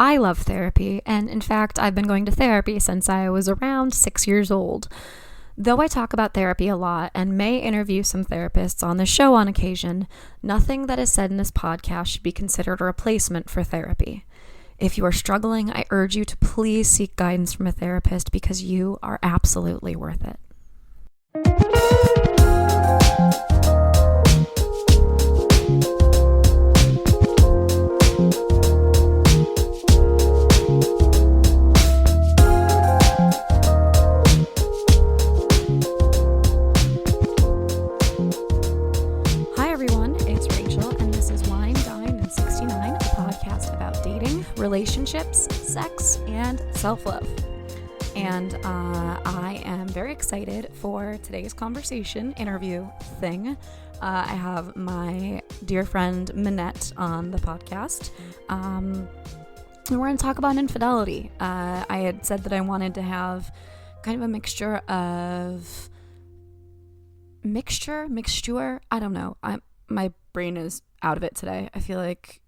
I love therapy, and in fact, I've been going to therapy since I was around 6 years old. Though I talk about therapy a lot and may interview some therapists on the show on occasion, nothing that is said in this podcast should be considered a replacement for therapy. If you are struggling, I urge you to please seek guidance from a therapist because you are absolutely worth it. Relationships, sex, and self-love. And I am very excited for today's conversation interview thing. I have my dear friend Manette on the podcast. And we're going to talk about infidelity. I had said that I wanted to have kind of a mixture. I don't know. My brain is out of it today. I feel like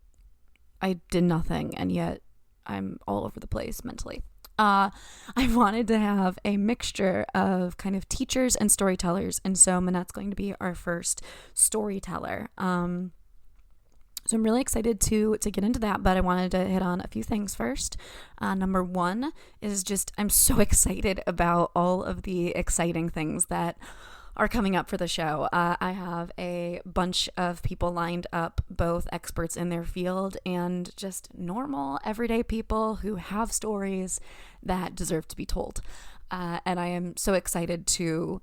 I did nothing, and yet I'm all over the place mentally. I wanted to have a mixture of kind of teachers and storytellers, and so Manette's going to be our first storyteller. So I'm really excited to get into that, but I wanted to hit on a few things first. Number one is just I'm so excited about all of the exciting things that are coming up for the show. I have a bunch of people lined up, both experts in their field and just normal, everyday people who have stories that deserve to be told. And I am so excited to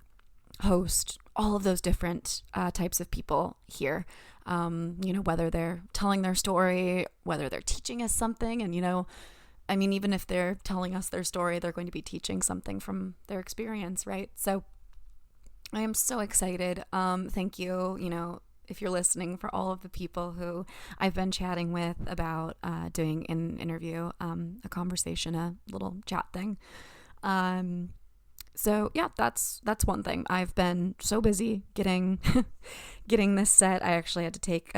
host all of those different types of people here. Whether they're telling their story, whether they're teaching us something, and even if they're telling us their story, they're going to be teaching something from their experience, right? So I am so excited. Thank you, if you're listening, for all of the people who I've been chatting with about doing an interview, a conversation, a little chat thing. So yeah, that's one thing. I've been so busy getting this set. I actually had to take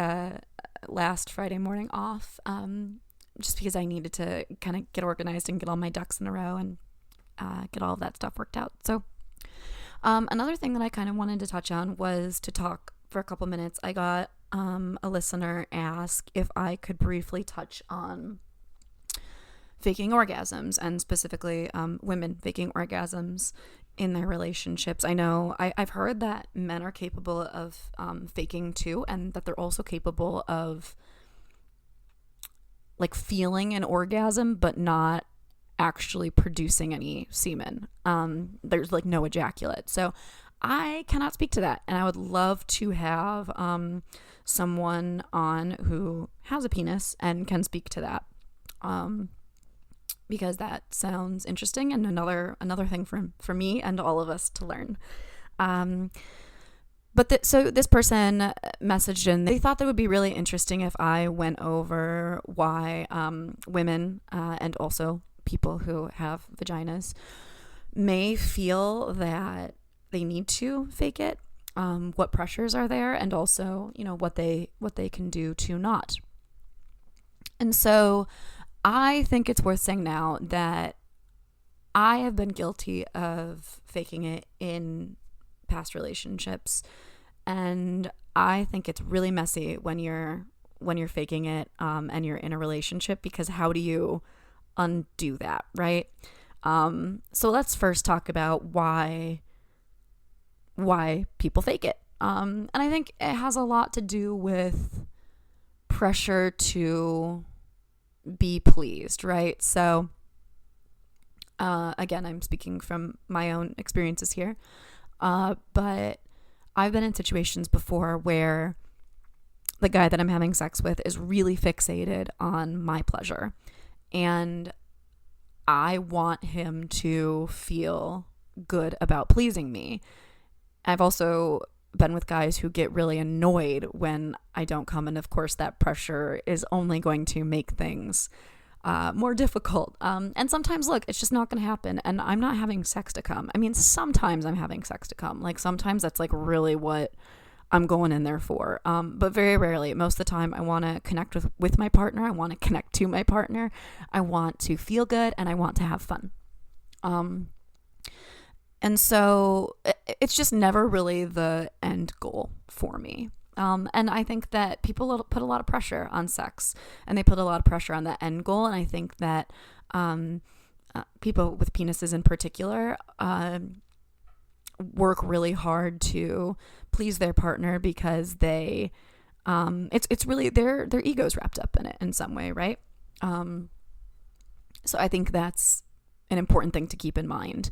last Friday morning off just because I needed to kind of get organized and get all my ducks in a row and get all of that stuff worked out. So another thing that I kind of wanted to touch on was to talk for a couple minutes. I got a listener ask if I could briefly touch on faking orgasms, and specifically women faking orgasms in their relationships. I know I've heard that men are capable of faking too, and that they're also capable of like feeling an orgasm but not actually producing any semen. There's like no ejaculate. So I cannot speak to that, and I would love to have someone on who has a penis and can speak to that, because that sounds interesting and another thing for me and all of us to learn. So this person messaged in. They thought that would be really interesting if I went over why women and also people who have vaginas may feel that they need to fake it, what pressures are there, and also what they can do to not. And so I think it's worth saying now that I have been guilty of faking it in past relationships, and I think it's really messy when you're faking it and you're in a relationship, because how do you undo that, right? So let's first talk about why people fake it. And I think it has a lot to do with pressure to be pleased, right? So again, I'm speaking from my own experiences here, but I've been in situations before where the guy that I'm having sex with is really fixated on my pleasure, and I want him to feel good about pleasing me. I've also been with guys who get really annoyed when I don't come, and of course that pressure is only going to make things more difficult. And sometimes, look, it's just not going to happen, and I'm not having sex to come. I mean, sometimes I'm having sex to come. Like, sometimes that's like really what I'm going in there for. But very rarely, most of the time, I want to connect with my partner. I want to connect to my partner. I want to feel good and I want to have fun. And so it's just never really the end goal for me. And I think that people put a lot of pressure on sex, and they put a lot of pressure on the end goal. And I think that people with penises in particular work really hard to please their partner because they it's really their ego's wrapped up in it in some way, right? So I think that's an important thing to keep in mind.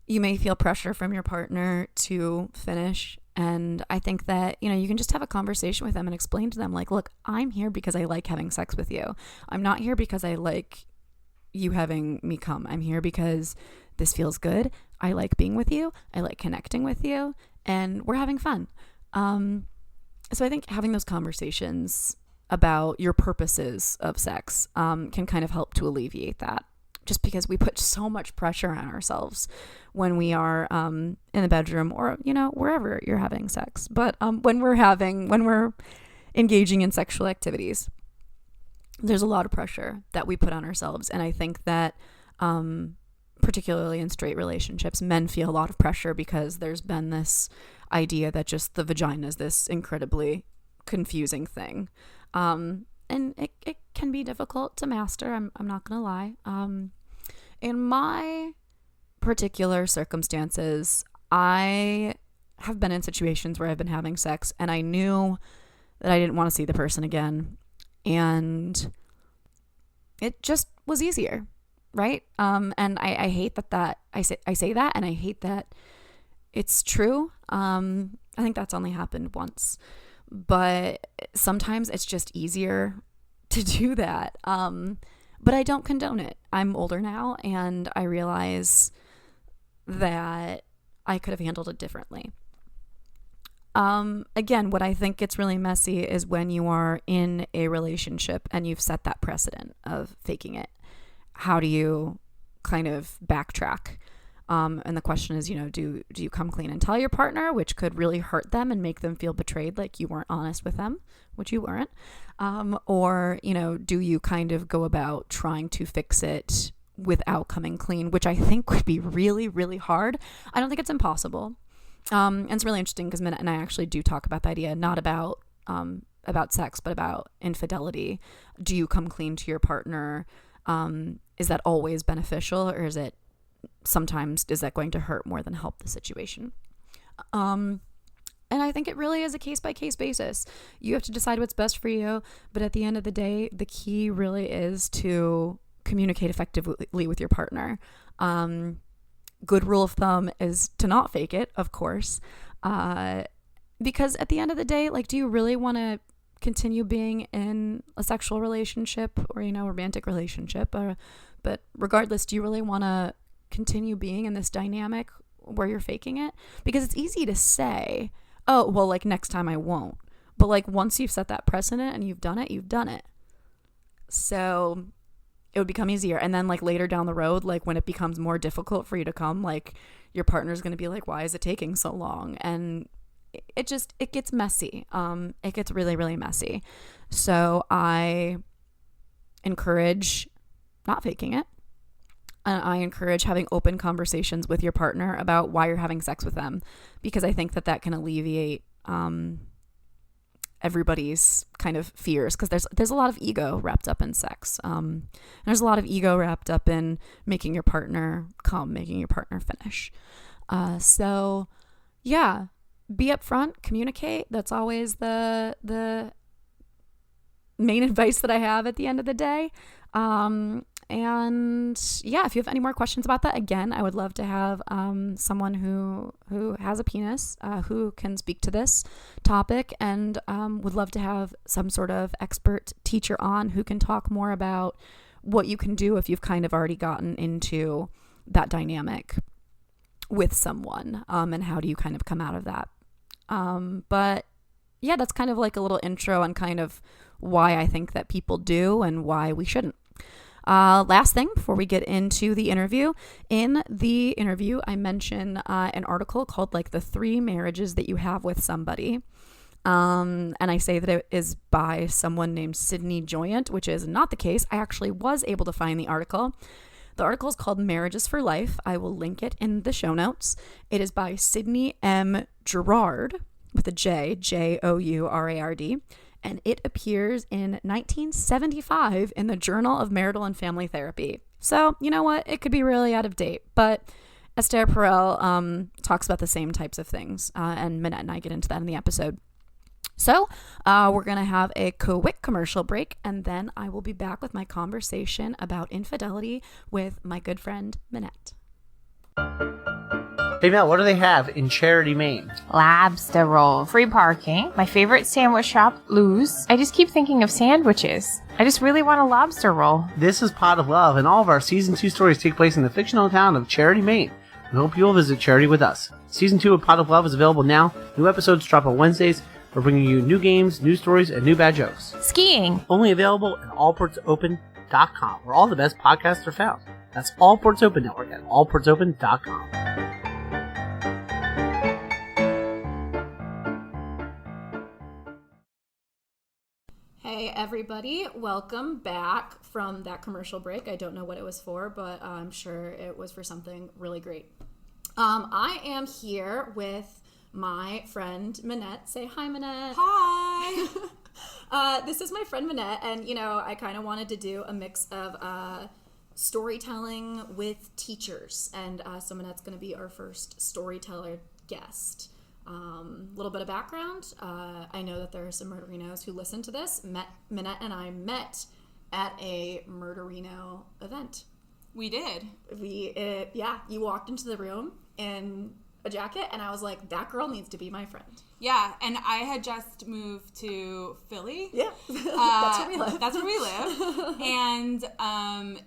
You may feel pressure from your partner to finish, and I think that, you can just have a conversation with them and explain to them, like, look, I'm here because I like having sex with you. I'm not here because I like you having me come. I'm here because this feels good. I like being with you. I like connecting with you, and we're having fun. So I think having those conversations about your purposes of sex can kind of help to alleviate that, just because we put so much pressure on ourselves when we are in the bedroom or, wherever you're having sex. But when we're engaging in sexual activities, there's a lot of pressure that we put on ourselves. And I think that particularly in straight relationships, men feel a lot of pressure because there's been this idea that just the vagina is this incredibly confusing thing. And it can be difficult to master. I'm not going to lie. In my particular circumstances, I have been in situations where I've been having sex and I knew that I didn't want to see the person again. And it just was easier, right? And I hate that I say that, and I hate that it's true. I think that's only happened once. But sometimes it's just easier to do that. But I don't condone it. I'm older now, and I realize that I could have handled it differently. Again, what I think gets really messy is when you are in a relationship and you've set that precedent of faking it. How do you kind of backtrack? And the question is, do you come clean and tell your partner, which could really hurt them and make them feel betrayed, like you weren't honest with them, which you weren't? Or, do you kind of go about trying to fix it without coming clean, which I think would be really, really hard. I don't think it's impossible. And it's really interesting because Manette and I actually do talk about the idea, not about sex, but about infidelity. Do you come clean to your partner? Is that always beneficial, or is that going to hurt more than help the situation? And I think it really is a case-by-case basis. You have to decide what's best for you, but at the end of the day, the key really is to communicate effectively with your partner. Good rule of thumb is to not fake it, of course, because at the end of the day, do you really want to continue being in a sexual relationship or, romantic relationship? But regardless, do you really want to continue being in this dynamic where you're faking it? Because it's easy to say, oh, well, next time I won't. But once you've set that precedent and you've done it, you've done it. So it would become easier. And then later down the road, when it becomes more difficult for you to come, your partner's going to be like, why is it taking so long? And it gets messy. It gets really, really messy. So I encourage not faking it. And I encourage having open conversations with your partner about why you're having sex with them, because I think that can alleviate everybody's kind of fears, because there's a lot of ego wrapped up in sex. There's a lot of ego wrapped up in making your partner come, making your partner finish. So yeah, be upfront, communicate. That's always the main advice that I have at the end of the day. And yeah, if you have any more questions about that, again, I would love to have someone who has a penis who can speak to this topic, and would love to have some sort of expert teacher on who can talk more about what you can do if you've kind of already gotten into that dynamic with someone, and how do you kind of come out of that. But yeah, that's kind of a little intro on kind of why I think that people do and why we shouldn't. Last thing before we get into the interview. In the interview, I mention an article called like the 3 marriages that you have with somebody. And I say that it is by someone named Sydney Joyant, which is not the case. I actually was able to find the article. The article is called Marriages for Life. I will link it in the show notes. It is by Sydney M. Gerard with a J, Jourard, and it appears in 1975 in the Journal of Marital and Family Therapy. So, you know what? It could be really out of date, but Esther Perel talks about the same types of things, and Manette and I get into that in the episode. So we're going to have a quick commercial break, and then I will be back with my conversation about infidelity with my good friend, Manette. Hey Mel, what do they have in Charity, Maine? Lobster roll. Free parking. My favorite sandwich shop, Lou's. I just keep thinking of sandwiches. I just really want a lobster roll. This is Pot of Love, and all of our Season 2 stories take place in the fictional town of Charity, Maine. We hope you'll visit Charity with us. Season 2 of Pot of Love is available now. New episodes drop on Wednesdays. We're bringing you new games, new stories, and new bad jokes. Skiing. Only available at allportsopen.com, where all the best podcasts are found. That's All Ports Open Network at allportsopen.com. Hey everybody, welcome back from that commercial break. I don't know what it was for, but I'm sure it was for something really great. I am here with my friend Manette. Say hi, Manette. Hi. This is my friend Manette, and I kind of wanted to do a mix of storytelling with teachers, and so Manette's going to be our first storyteller guest. Little bit of background. I know that there are some murderinos who listen to this. Manette and I met at a murderino event. We did. You walked into the room in a jacket, and I was like, that girl needs to be my friend. Yeah, and I had just moved to Philly. Yeah, that's where we live. That's where we live. And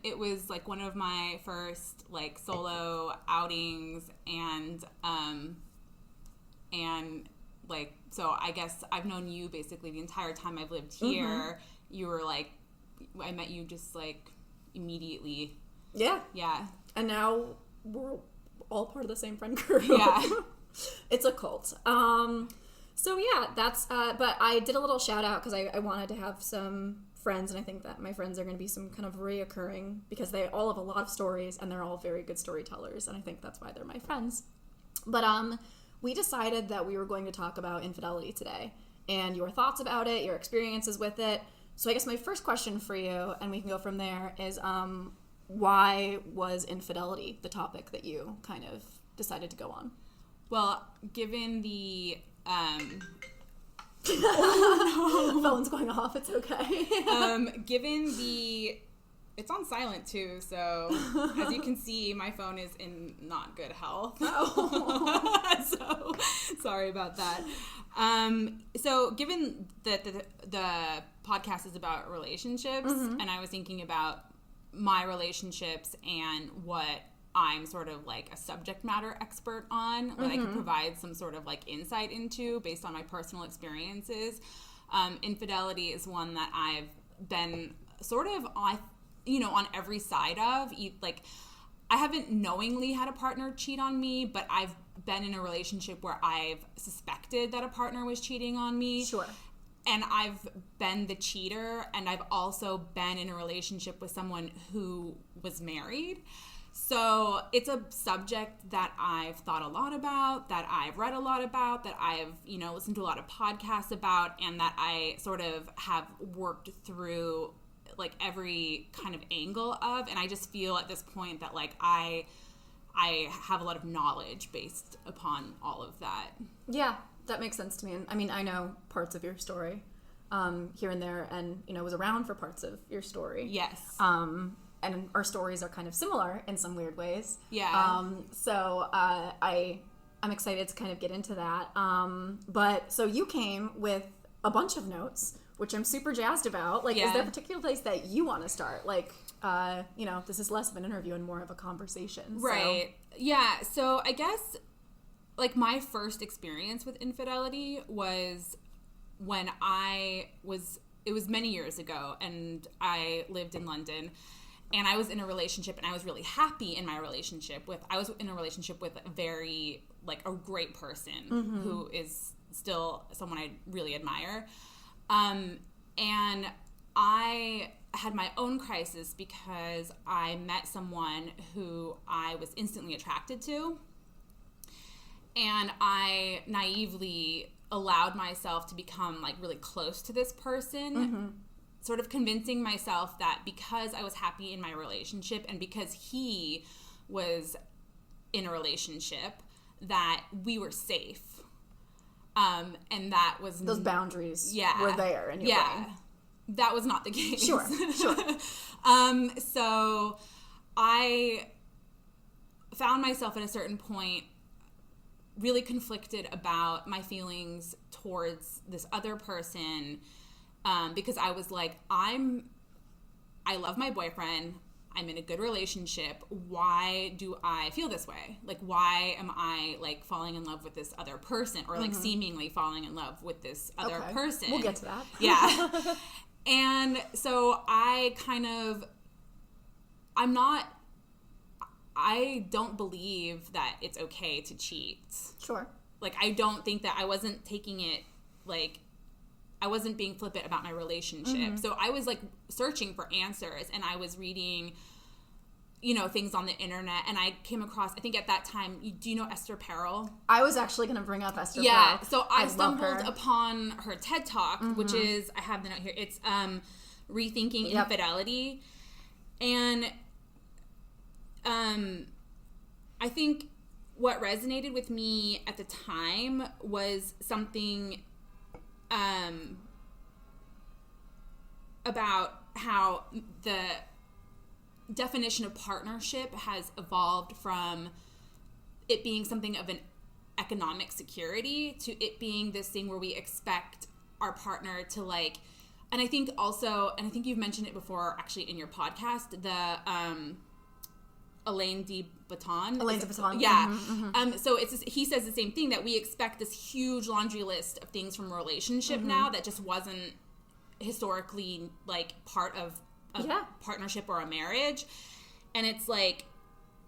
it was like one of my first like solo outings, and like, so I guess I've known you basically the entire time I've lived here. Mm-hmm. You were like, I met you just like immediately. Yeah. Yeah. And now we're all part of the same friend group. Yeah. It's a cult. So yeah, that's, but I did a little shout out because I wanted to have some friends, and I think that my friends are going to be some kind of reoccurring because they all have a lot of stories and they're all very good storytellers, and I think that's why they're my friends. But, we decided that we were going to talk about infidelity today and your thoughts about it, your experiences with it. So I guess my first question for you, and we can go from there, is why was infidelity the topic that you kind of decided to go on? Well, given the... Phone's going off, it's okay. Given the... It's on silent too, so as you can see, my phone is in not good health. Oh. So sorry about that. So given that the podcast is about relationships, mm-hmm. and I was thinking about my relationships and what I'm sort of like a subject matter expert on, what mm-hmm. I can provide some sort of like insight into based on my personal experiences. Infidelity is one that I've been sort of on every side of. Like, I haven't knowingly had a partner cheat on me, but I've been in a relationship where I've suspected that a partner was cheating on me. Sure. And I've been the cheater, and I've also been in a relationship with someone who was married. So it's a subject that I've thought a lot about, that I've read a lot about, that I've, listened to a lot of podcasts about, and that I sort of have worked through like every kind of angle of, and I just feel at this point that like I have a lot of knowledge based upon all of that. Yeah, that makes sense to me. And I mean, I know parts of your story here and there, and was around for parts of your story. Yes. And our stories are kind of similar in some weird ways. Yeah. So I'm excited to kind of get into that. But so you came with a bunch of notes, which I'm super jazzed about. Like, is there a particular place that you want to start? Like, this is less of an interview and more of a conversation. Right. So. Yeah. So I guess, like, my first experience with infidelity was when it was many years ago, and I lived in London. and I was in a relationship, and I was really happy in my relationship I was in a relationship with a very, like, a great person who is still someone I really admire. And I had my own crisis because I met someone who I was instantly attracted to. And I naively allowed myself to become, like, really close to this person, sort of convincing myself that because I was happy in my relationship and because he was in a relationship, that we were safe. And that was... Those boundaries were there in your brain. That was not the case. Sure. So I found myself at a certain point really conflicted about my feelings towards this other person, because I was like, I love my boyfriend. I'm in a good relationship. Why do I feel this way? Like, why am I, like, falling in love with this other person, or like seemingly falling in love with this other person? We'll get to that. Yeah. And so I don't believe that it's okay to cheat. Sure. Like, I don't think that I wasn't taking it, like, I wasn't being flippant about my relationship. So I was, like, searching for answers, and I was reading, you know, things on the internet, and I came across, I think at that time, do you know Esther Perel? I was actually going to bring up Esther Perel. Yeah, so I stumbled upon her TED Talk, which is, I have the note here, it's Rethinking Infidelity. And I think what resonated with me at the time was something about how the definition of partnership has evolved from it being something of an economic security to it being this thing where we expect our partner to, like, and I think also, and I think you've mentioned it before actually in your podcast, the Alain de Botton. Yeah. So he says the same thing, that we expect this huge laundry list of things from a relationship now that just wasn't historically, like, part of a partnership or a marriage. And it's like,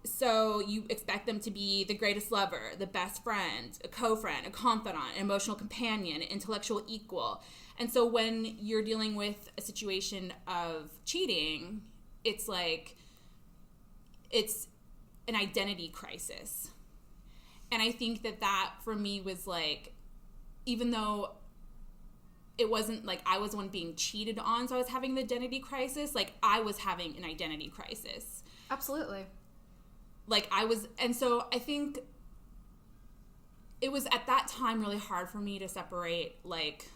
so you expect them to be the greatest lover, the best friend, a co-friend, a confidant, an emotional companion, an intellectual equal. And so when you're dealing with a situation of cheating, it's like, it's an identity crisis. And I think that for me was, like, even though it wasn't like I was the one being cheated on, so I was having the identity crisis, like, I was having an identity crisis. Absolutely. Like, I was, and so I think it was at that time really hard for me to separate, like,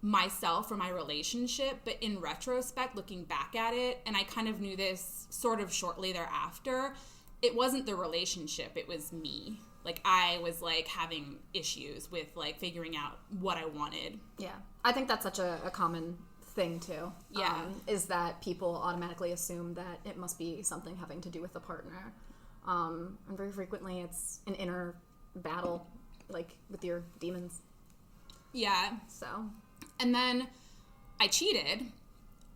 myself from my relationship. But in retrospect, looking back at it, and I kind of knew this sort of shortly thereafter, it wasn't the relationship, it was me. Like, I was, like, having issues with, like, figuring out what I wanted. Yeah. I think that's such a common thing, too. Yeah. Is that people automatically assume that it must be something having to do with the partner. And very frequently it's an inner battle, like, with your demons. Yeah. So. And then I cheated.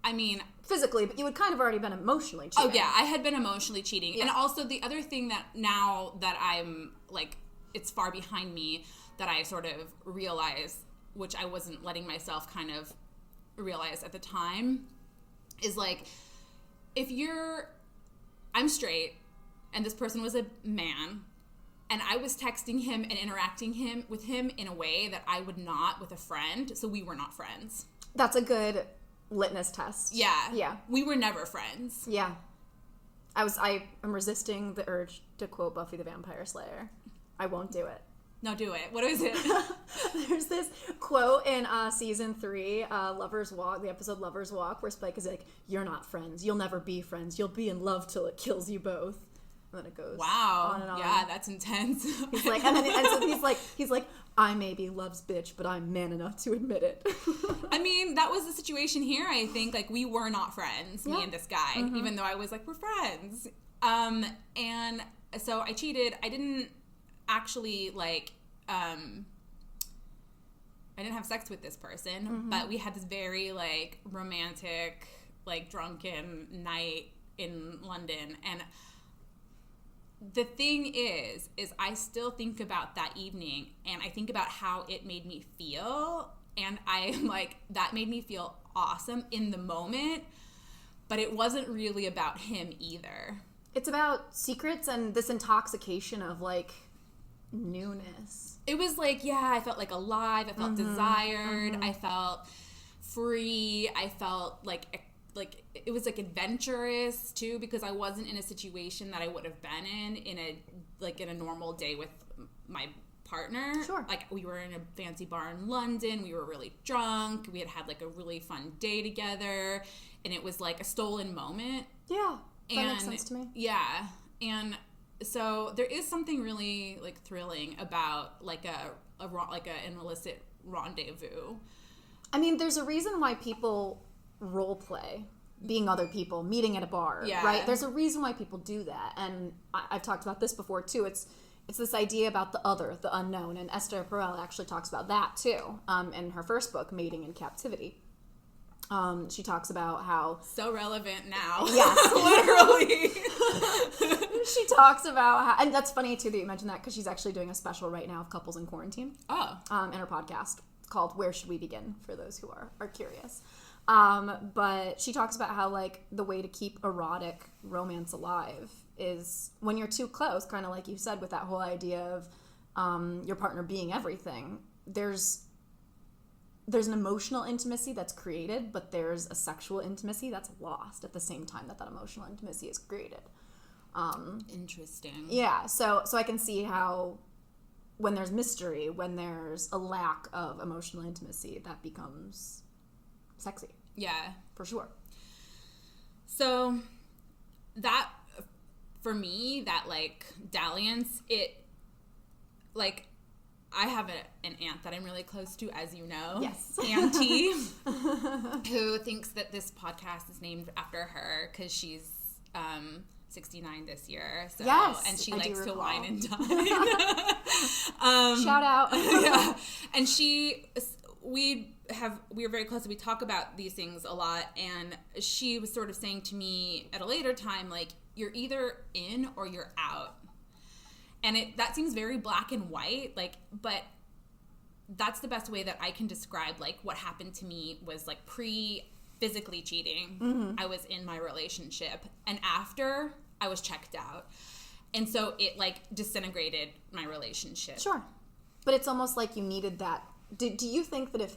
I mean... physically, but you had kind of already been emotionally cheating. Oh, yeah. I had been emotionally cheating. Yeah. And also the other thing that now that I'm, like, it's far behind me, that I sort of realize, which I wasn't letting myself kind of realize at the time, is, like, if I'm straight, and this person was a man, and I was texting him and interacting with him in a way that I would not with a friend, so we were not friends. That's a good litmus test. Yeah. Yeah. We were never friends. Yeah. I am resisting the urge to quote Buffy the Vampire Slayer. I won't do it. No, do it. What is it? There's this quote in season 3, Lover's Walk, the episode Lover's Walk, where Spike is like, "You're not friends. You'll never be friends. You'll be in love till it kills you both." And then it goes on and on. Yeah, that's intense. He's like, and so he's like, "I may be love's bitch, but I'm man enough to admit it." I mean, that was the situation here. I think, like, we were not friends, me and this guy, even though I was like, we're friends. And so I cheated. I didn't actually, like, I didn't have sex with this person, but we had this very, like, romantic like drunken night in London. And the thing is I still think about that evening, and I think about how it made me feel, and I'm like, that made me feel awesome in the moment, but it wasn't really about him either. It's about secrets and this intoxication of like newness. It was like, yeah, I felt like alive, I felt desired, I felt free, I felt like it was like adventurous too, because I wasn't in a situation that I would have been in a normal day with my partner. Sure. Like, we were in a fancy bar in London, we were really drunk, we had like a really fun day together, and it was like a stolen moment. Yeah, that makes sense to me. Yeah, and so there is something really like thrilling about like an illicit rendezvous. I mean, there's a reason why people role play being other people, meeting at a bar, right? There's a reason why people do that, and I've talked about this before too. It's this idea about the other, the unknown, and Esther Perel actually talks about that too in her first book, Mating in Captivity. She talks about how... So relevant now. Yes. Literally. She talks about how... And that's funny, too, that you mentioned that, because she's actually doing a special right now of couples in quarantine. Oh. In her podcast. It's called Where Should We Begin, for those who are curious. But she talks about how, like, the way to keep erotic romance alive is when you're too close, kind of like you said, with that whole idea of your partner being everything. There's an emotional intimacy that's created, but there's a sexual intimacy that's lost at the same time that emotional intimacy is created. Interesting. Yeah, so I can see how when there's mystery, when there's a lack of emotional intimacy, that becomes sexy. Yeah. For sure. So that, for me, that like dalliance, it like... I have an aunt that I'm really close to, as you know. Yes. Auntie, who thinks that this podcast is named after her because she's 69 this year. So, yes, and she I likes to wine and dine. Shout out. Yeah. And we were very close, and we talk about these things a lot, and she was sort of saying to me at a later time, like, you're either in or you're out. And that seems very black and white, like, but that's the best way that I can describe, like, what happened to me was, like, pre-physically cheating. Mm-hmm. I was in my relationship. And after, I was checked out. And so it, like, disintegrated my relationship. Sure. But it's almost like you needed that. Do you think that if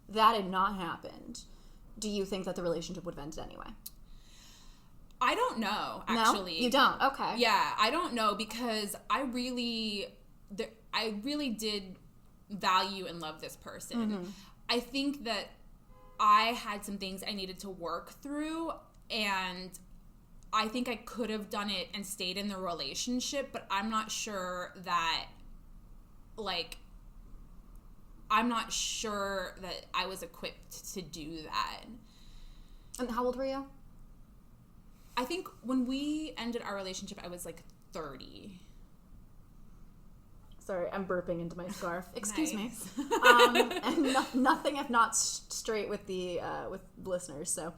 that had not happened, do you think that the relationship would have ended anyway? I don't know, actually. No? You don't? Okay. Yeah, I don't know, because I really did value and love this person. Mm-hmm. I think that I had some things I needed to work through, and I think I could have done it and stayed in the relationship, but I'm not sure that, like, I'm not sure that I was equipped to do that. And how old were you? I think when we ended our relationship, I was like 30. Sorry, I'm burping into my scarf. Excuse me. And nothing if not straight with the listeners. So,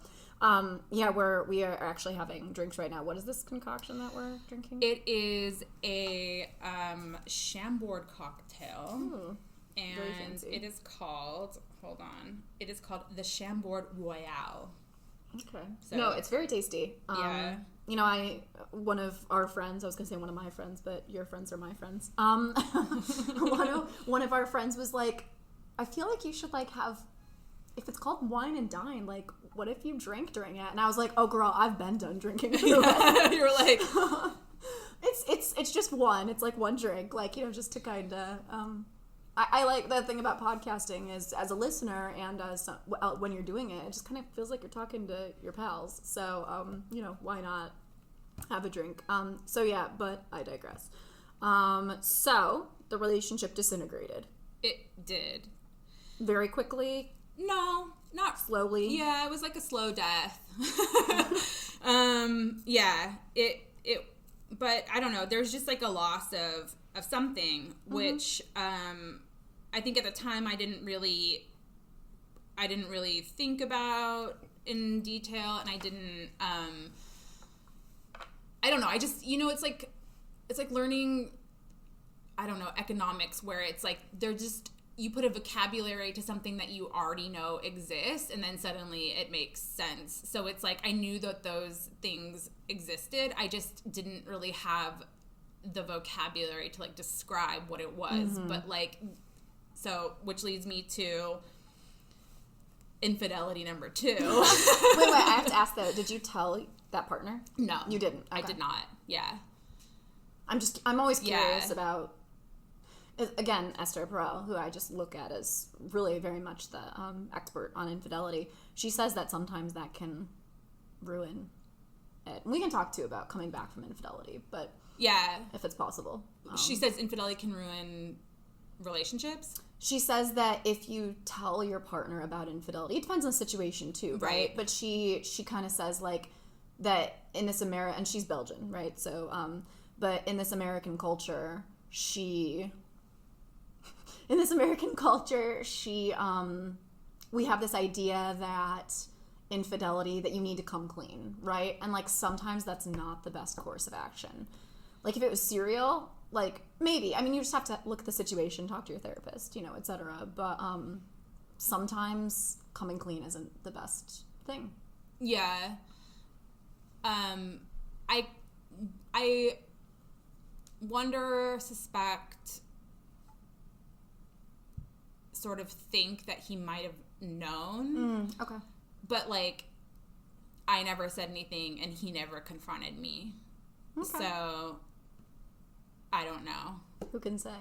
yeah, we are actually having drinks right now. What is this concoction that we're drinking? It is a Chambord cocktail. Ooh, and it is called, it is called the Chambord Royale. Okay. So, no, it's very tasty. Yeah. You know, one of our friends, I was going to say one of my friends, but your friends are my friends. One of our friends was like, I feel like you should, like, have, if it's called wine and dine, like, what if you drank during it? And I was like, oh, girl, I've been done drinking through it. You were like... It's just one. It's like one drink, like, you know, just to kind of... I like the thing about podcasting is, as a listener and as when you're doing it, it just kind of feels like you're talking to your pals. So, you know, why not have a drink? So yeah, but I digress. So the relationship disintegrated. It did. Very quickly? No, not slowly. Yeah, it was like a slow death. Yeah, but I don't know. There's just like a loss of something, which I think at the time I didn't really think about in detail, and I didn't. I don't know. I just, it's like learning, I don't know, economics, where it's like you put a vocabulary to something that you already know exists, and then suddenly it makes sense. So it's like I knew that those things existed. I just didn't really have the vocabulary to like describe what it was. But like, so, which leads me to infidelity number 2. Wait, I have to ask though, did you tell that partner? No. You didn't? Okay. I did not. Yeah. I'm always curious about, again, Esther Perel, who I just look at as really very much the expert on infidelity. She says that sometimes that can ruin it. And we can talk too about coming back from infidelity, but yeah, if it's possible. She says infidelity can ruin relationships. She says that if you tell your partner about infidelity, it depends on the situation too, right? But she kind of says like that in this and she's Belgian, right? So, but in this American culture, we have this idea that infidelity, that you need to come clean, right? And like sometimes that's not the best course of action. Like if it was serial, like maybe, I mean, you just have to look at the situation, talk to your therapist, etc. But sometimes coming clean isn't the best thing. Yeah. I suspect, sort of think that he might have known. Okay. But like, I never said anything and he never confronted me. Okay. So, I don't know. Who can say?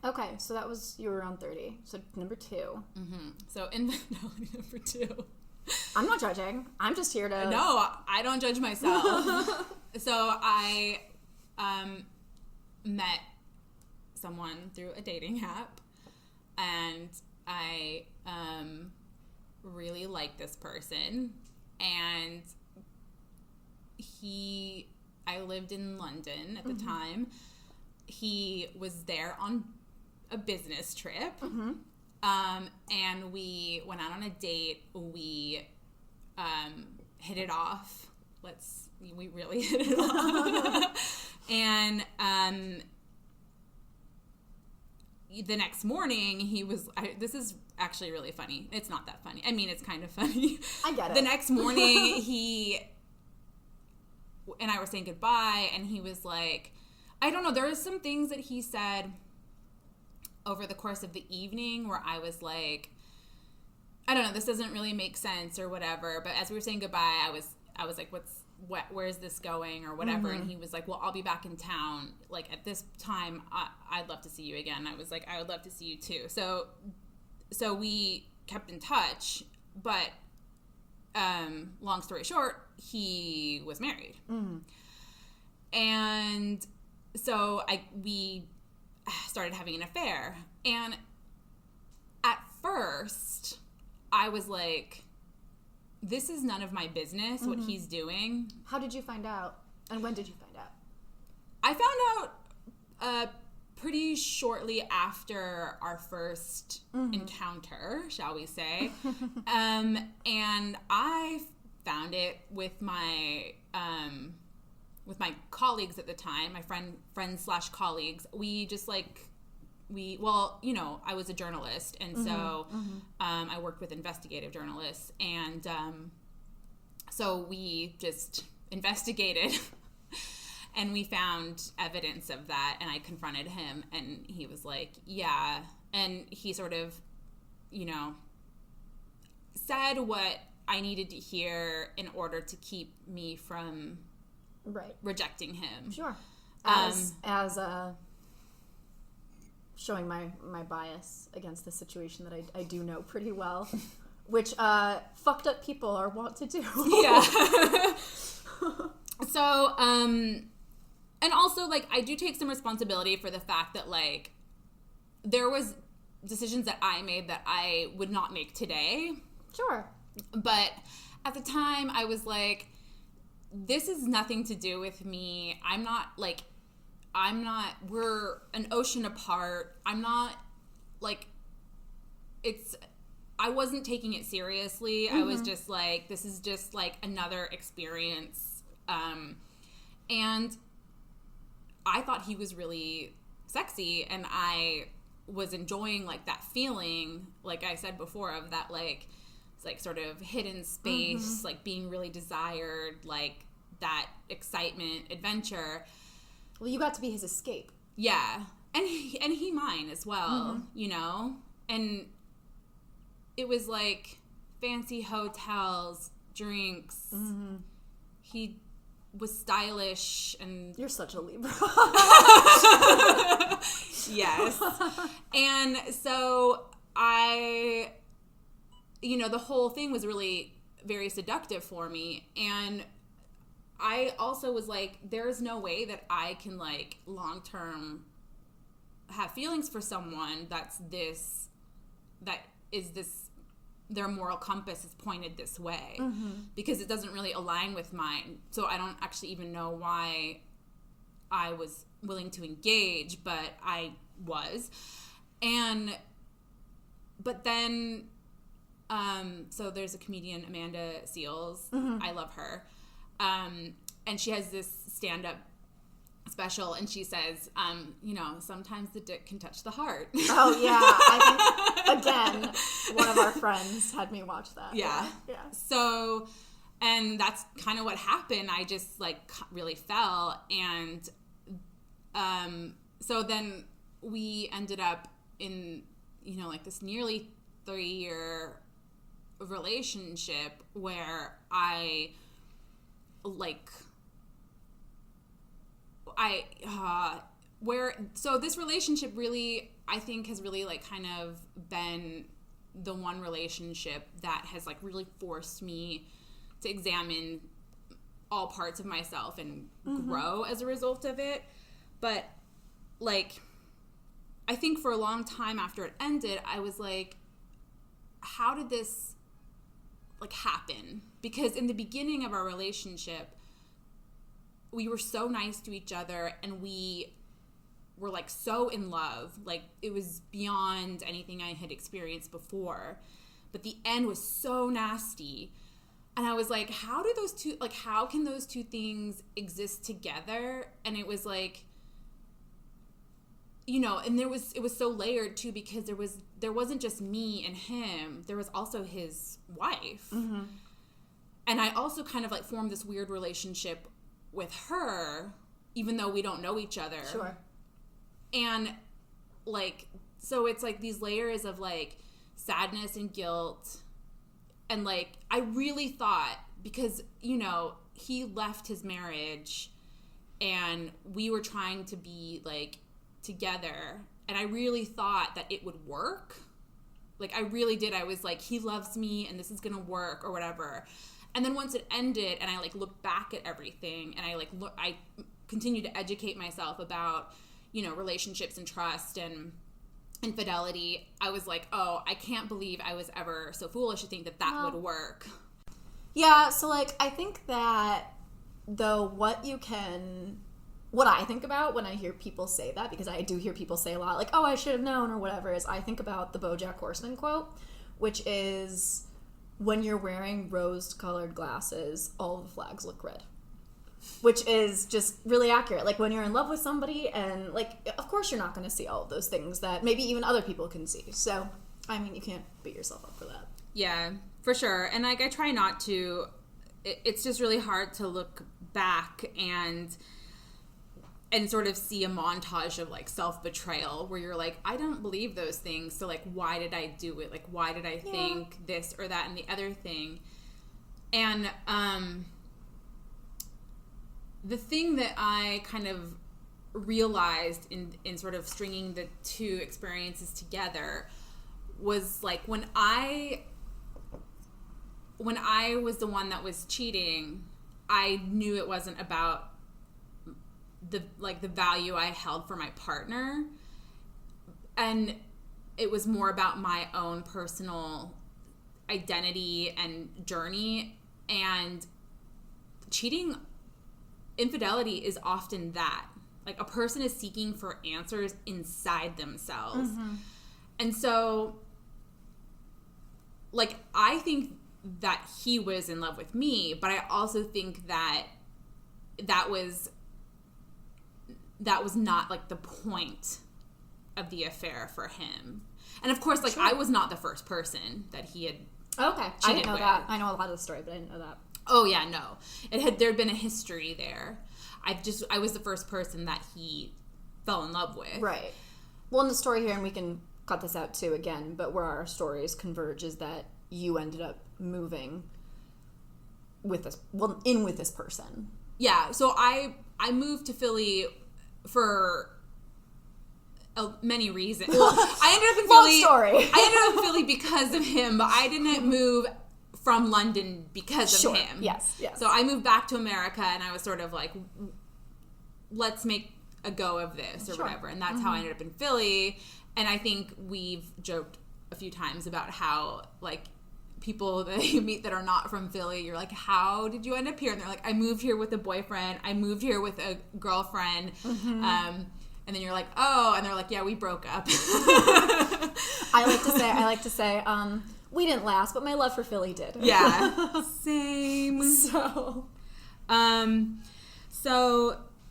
Okay, so you were around 30. So number 2. Mm-hmm. So infidelity number 2. I'm not judging. I'm just here to... No, I don't judge myself. So I met someone through a dating app, and I really liked this person, and I lived in London at the time. He was there on a business trip. And we went out on a date. We hit it off. We really hit it off. And the next morning, he was... this is actually really funny. It's not that funny. I mean, it's kind of funny. I get it. The next morning, he and I were saying goodbye, and he was like... I don't know. There were some things that he said over the course of the evening where I was like, I don't know, this doesn't really make sense or whatever. But as we were saying goodbye, I was like, where's this going or whatever? And he was like, well, I'll be back in town. Like at this time, I'd love to see you again. I was like, I would love to see you too. So we kept in touch, but long story short, he was married. And so we started having an affair, and at first I was like, this is none of my business what he's doing. How did you find out, and when did you find out? I found out pretty shortly after our first encounter, shall we say. And I found it with my colleagues at the time, my friends / colleagues. We just like, I was a journalist, and so I worked with investigative journalists, and so we just investigated, and we found evidence of that, and I confronted him, and he was like, yeah, and he sort of, said what I needed to hear in order to keep me from rejecting him. Sure. As showing my bias against the situation that I do know pretty well, which fucked up people are wont to do. Yeah. So, and also, like, I do take some responsibility for the fact that, like, there was decisions that I made that I would not make today. Sure. But at the time, I was like, this is nothing to do with me. we're an ocean apart. I'm not, like, I wasn't taking it seriously. I was just like, this is just like another experience. And I thought he was really sexy, and I was enjoying like that feeling, like I said before, of that like, it's like sort of hidden space, like being really desired, like that excitement, adventure. Well, you got to be his escape. Yeah. And he mine as well, you know? And it was like fancy hotels, drinks. He was stylish, and You're such a Libra. yes. And so I, you know, the whole thing was really very seductive for me. And I also was like, there's no way that I can like long term have feelings for someone that is this, their moral compass is pointed this way, because it doesn't really align with mine. So I don't actually even know why I was willing to engage, but I was. But then, so there's a comedian, Amanda Seales. I love her. And she has this stand-up special, and she says, you know, sometimes the dick can touch the heart. Oh, yeah. I think, again, one of our friends had me watch that. Yeah. So, and that's kind of what happened. I just, like, really fell. And so then we ended up in, you know, like this nearly 3-year relationship where so this relationship really, I think, has really like kind of been the one relationship that has like really forced me to examine all parts of myself and grow as a result of it. But like, I think for a long time after it ended, I was like, how did this like happen? Because in the beginning of our relationship, we were so nice to each other, and we were like so in love. Like, it was beyond anything I had experienced before. But the end was so nasty. And I was like, how can those two things exist together? And it was like, you know, and it was so layered too, because there wasn't just me and him, there was also his wife. And I also kind of like formed this weird relationship with her, even though we don't know each other. Sure. And like, so it's like these layers of like sadness and guilt. And like, I really thought, because, you know, he left his marriage and we were trying to be like together, and I really thought that it would work. Like, I really did. I was like, he loves me and this is gonna work or whatever. And then once it ended, and I like looked back at everything, and I continued to educate myself about, you know, relationships and trust and infidelity, I was like, oh, I can't believe I was ever so foolish to think that would work. Yeah, so like, I think that though what I think about when I hear people say that, because I do hear people say a lot like, oh, I should have known or whatever, is I think about the BoJack Horseman quote, which is, when you're wearing rose-colored glasses, all the flags look red. Which is just really accurate. Like, when you're in love with somebody, and like, of course you're not going to see all of those things that maybe even other people can see. So, I mean, you can't beat yourself up for that. Yeah, for sure. And like, I try not to. It's just really hard to look back and sort of see a montage of like self-betrayal where you're like, I don't believe those things, so like, why did I do it? Like, why did I think this or that and the other thing? And the thing that I kind of realized in sort of stringing the two experiences together was like, when I was the one that was cheating, I knew it wasn't about the value I held for my partner, and it was more about my own personal identity and journey. And infidelity is often that, like, a person is seeking for answers inside themselves. And so like, I think that he was in love with me, but I also think that was not, like, the point of the affair for him. And of course, like, I was not the first person that he had Okay. I didn't know that. I know a lot of the story, but I didn't know that. Oh yeah, no. There'd been a history there. I was the first person that he fell in love with. Right. Well, in the story here, and we can cut this out too again, but where our stories converge is that you ended up moving with this person. Yeah, so I moved to Philly for many reasons. Well, I ended up in Philly. Long story. I ended up in Philly because of him, but I didn't move from London because of him. Yes. So I moved back to America, and I was sort of like, let's make a go of this or whatever. And that's how I ended up in Philly. And I think we've joked a few times about how, like, people that you meet that are not from Philly, you're like, how did you end up here? And they're like, I moved here with a boyfriend. I moved here with a girlfriend. And then you're like, oh, and they're like, yeah, we broke up. I like to say, we didn't last, but my love for Philly did. Yeah. Same. So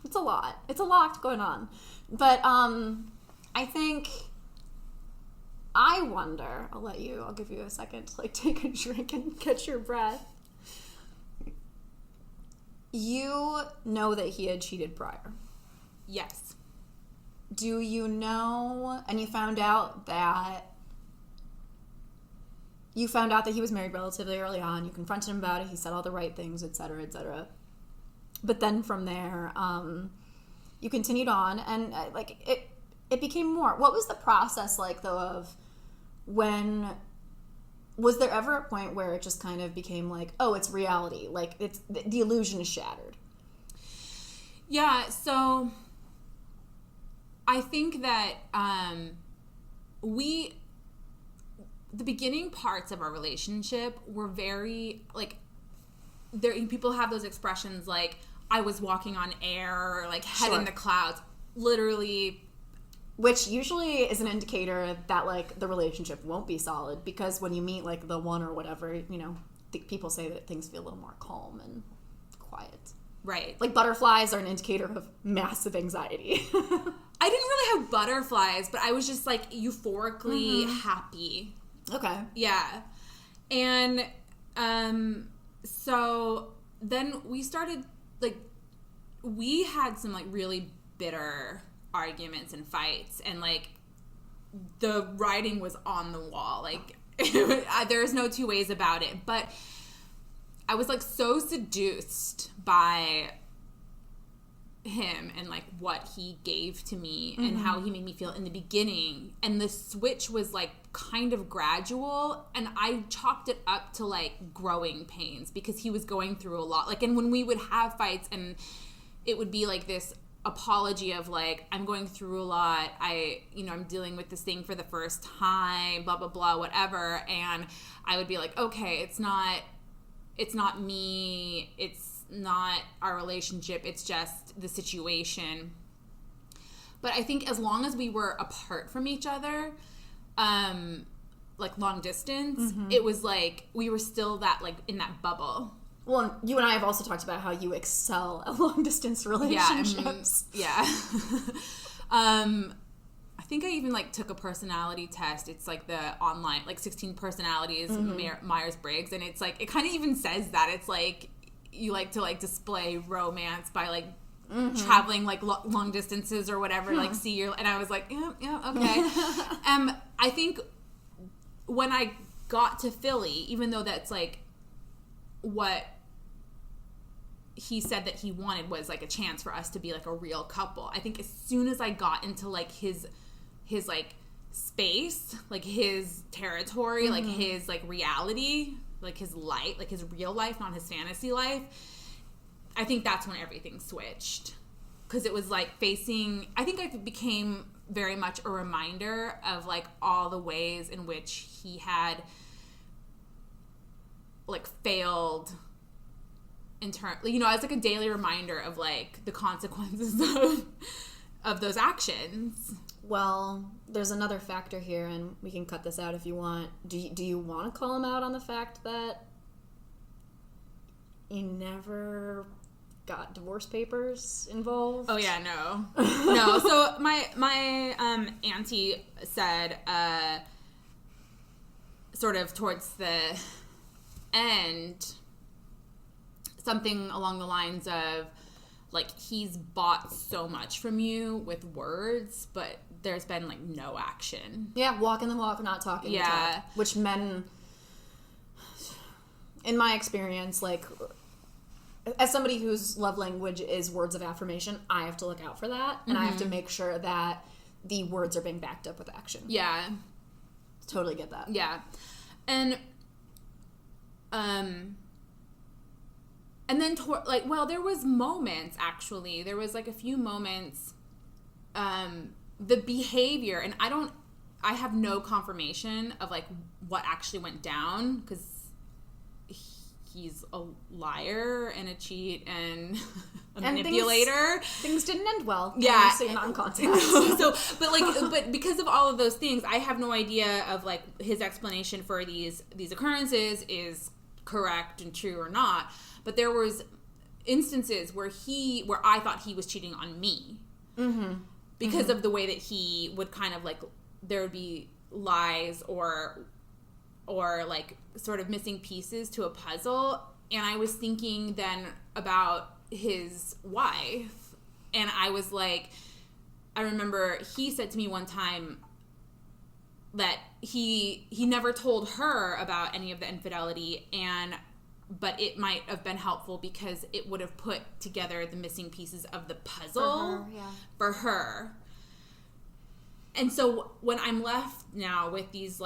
it's a lot. It's a lot going on. But I think, I wonder, I'll give you a second to, like, take a drink and catch your breath. You know that he had cheated prior. Yes. Do you know, and you found out that he was married relatively early on. You confronted him about it. He said all the right things, et cetera, et cetera. But then from there, you continued on, and it became more. What was the process like, though, of was there ever a point where it just kind of became like, oh, it's reality, like, it's the illusion is shattered? Yeah, so I think that the beginning parts of our relationship were very, like, people have those expressions like, I was walking on air, or like head in the clouds, literally. Which usually is an indicator that, like, the relationship won't be solid, because when you meet, like, the one or whatever, you know, people say that things feel a little more calm and quiet. Right. Like, butterflies are an indicator of massive anxiety. I didn't really have butterflies, but I was just, like, euphorically happy. Okay. Yeah. And so then we started, like, we had some, like, really bitter arguments and fights, and, like, the writing was on the wall. Like, there's no two ways about it. But I was, like, so seduced by him and, like, what he gave to me and how he made me feel in the beginning, and the switch was, like, kind of gradual, and I chalked it up to, like, growing pains, because he was going through a lot. Like, and when we would have fights, and it would be like this apology of, like, I'm going through a lot, I'm dealing with this thing for the first time, blah blah blah, whatever, and I would be like, okay, it's not me, it's not our relationship, it's just the situation. But I think as long as we were apart from each other, like, long distance, it was like we were still that, like, in that bubble. Well, you and I have also talked about how you excel at long-distance relationships. Yeah. I think I even, like, took a personality test. It's, like, the online, like, 16 personalities, Myers-Briggs, and it's, like, it kind of even says that. It's, like, you like to, like, display romance by, like, traveling, like, long distances or whatever, like, see your, and I was like, yeah, okay. I think when I got to Philly, even though that's, like, what he said that he wanted was, like, a chance for us to be, like, a real couple. I think as soon as I got into, like, his like, space, like, his territory, like, his, like, reality, like, his life, like, his real life, not his fantasy life, I think that's when everything switched. Because it was, like, I think I became very much a reminder of, like, all the ways in which he had, like, failed in turn, you know, as, like, a daily reminder of, like, the consequences of those actions. Well, there's another factor here, and we can cut this out if you want. Do you want to call him out on the fact that he never got divorce papers involved? Oh yeah, no. No, so my auntie said sort of towards the end something along the lines of like, he's bought so much from you with words, but there's been like no action. Yeah, walking the walk, not talking the talk. Which men, in my experience, like, as somebody whose love language is words of affirmation, I have to look out for that, and I have to make sure that the words are being backed up with action. Yeah. Totally get that. Yeah. And then, there was moments, actually. There was, like, a few moments, the behavior, and I have no confirmation of, like, what actually went down, because he's a liar and a cheat and a manipulator. Things didn't end well. Yeah. So non-contact. But because of all of those things, I have no idea of, like, his explanation for these occurrences is correct and true or not. But there was instances where I thought he was cheating on me. Mm-hmm. Because of the way that he would kind of, like, there would be lies or like sort of missing pieces to a puzzle. And I was thinking then about his wife. And I was like, I remember he said to me one time that he never told her about any of the infidelity, but it might have been helpful because it would have put together the missing pieces of the puzzle for her. And so when I'm left now with these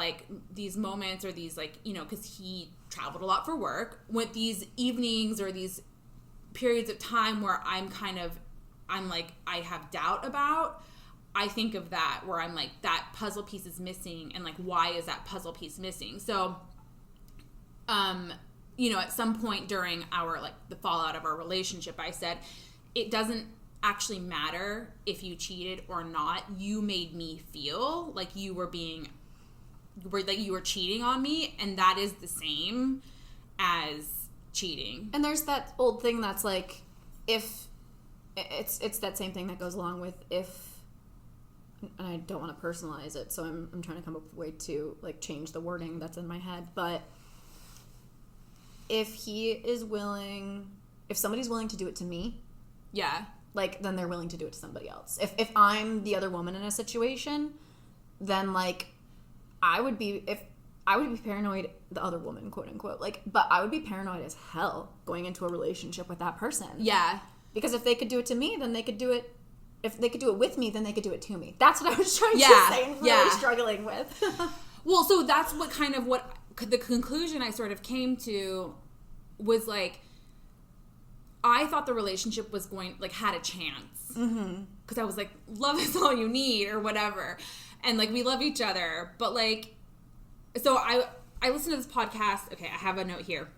moments or these, like, you know, because he traveled a lot for work, with these evenings or these periods of time where I'm like, I have doubt about, I think of that, where I'm like, that puzzle piece is missing, and, like, why is that puzzle piece missing? So, you know, at some point during our, like, the fallout of our relationship, I said, it doesn't actually matter if you cheated or not. You made me feel like you were cheating on me, and that is the same as cheating. And there's that old thing that's like, if it's that same thing that goes along with if, and I don't want to personalize it, so I'm trying to come up with a way to, like, change the wording that's in my head, but if somebody's willing to do it to me, yeah, like, then they're willing to do it to somebody else. If I'm the other woman in a situation, then, like, I would be paranoid, the other woman, quote unquote, like, but I would be paranoid as hell going into a relationship with that person. Yeah. Because if they could do it to me, then they could do it. If they could do it with me, then they could do it to me. That's what I was trying to say and really struggling with. Well, so that's what the conclusion I sort of came to was, like, I thought the relationship was had a chance. Because I was like, love is all you need, or whatever. And, like, we love each other. But, like, so I listened to this podcast. Okay, I have a note here.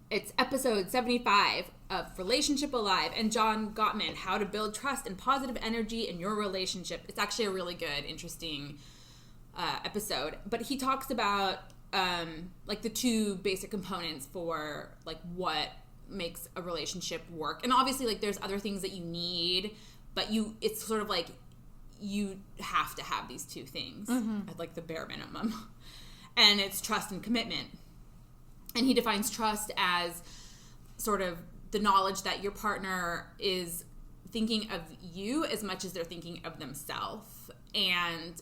It's episode 75 of Relationship Alive, and John Gottman, How to Build Trust and Positive Energy in Your Relationship. It's actually a really good, interesting episode. But he talks about, like, the two basic components for, like, what makes a relationship work. And obviously, like, there's other things that you need, but it's sort of like you have to have these two things at, like, the bare minimum. And it's trust and commitment. And he defines trust as sort of the knowledge that your partner is thinking of you as much as they're thinking of themselves. And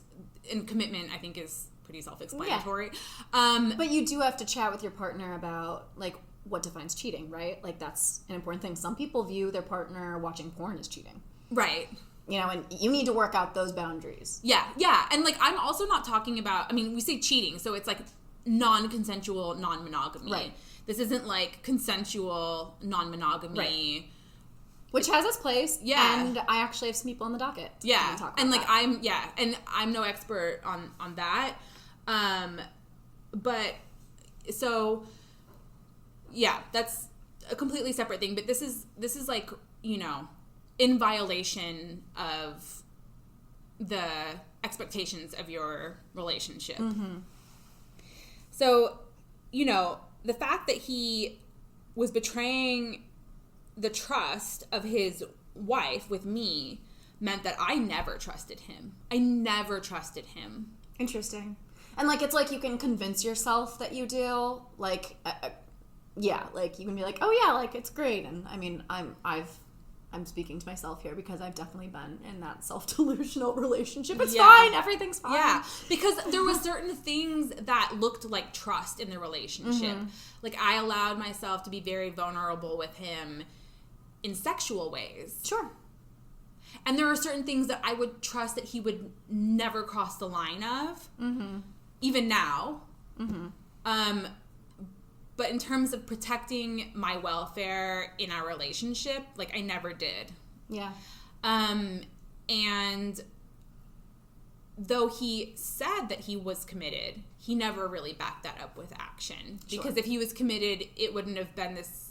commitment, I think, is pretty self-explanatory. Yeah. But you do have to chat with your partner about, like, what defines cheating, right? Like, that's an important thing. Some people view their partner watching porn as cheating. Right. You know, and you need to work out those boundaries. Yeah, yeah. And, like, I'm also not talking about, I mean, we say cheating, so it's, like, non-consensual non-monogamy. Right. This isn't, like, consensual non-monogamy. Right. Which has its place. Yeah. And I actually have some people on the docket. Yeah. And, like, I'm no expert on that. But, so, yeah, that's a completely separate thing. But this is like, you know, in violation of the expectations of your relationship. So, the fact that he was betraying the trust of his wife with me meant that I never trusted him. Interesting. And, like, it's like you can convince yourself that you do. Like, yeah, like, you can be like, oh, yeah, like, it's great. And, I mean, I'm speaking to myself here because I've definitely been in that self-delusional relationship. It's fine. Everything's fine. Yeah, because there were certain things that looked like trust in the relationship. Like, I allowed myself to be very vulnerable with him in sexual ways. Sure. And there are certain things that I would trust that he would never cross the line of, even now. But in terms of protecting my welfare in our relationship, like, I never did. Yeah. And though he said that he was committed, he never really backed that up with action. Because if he was committed, it wouldn't have been this...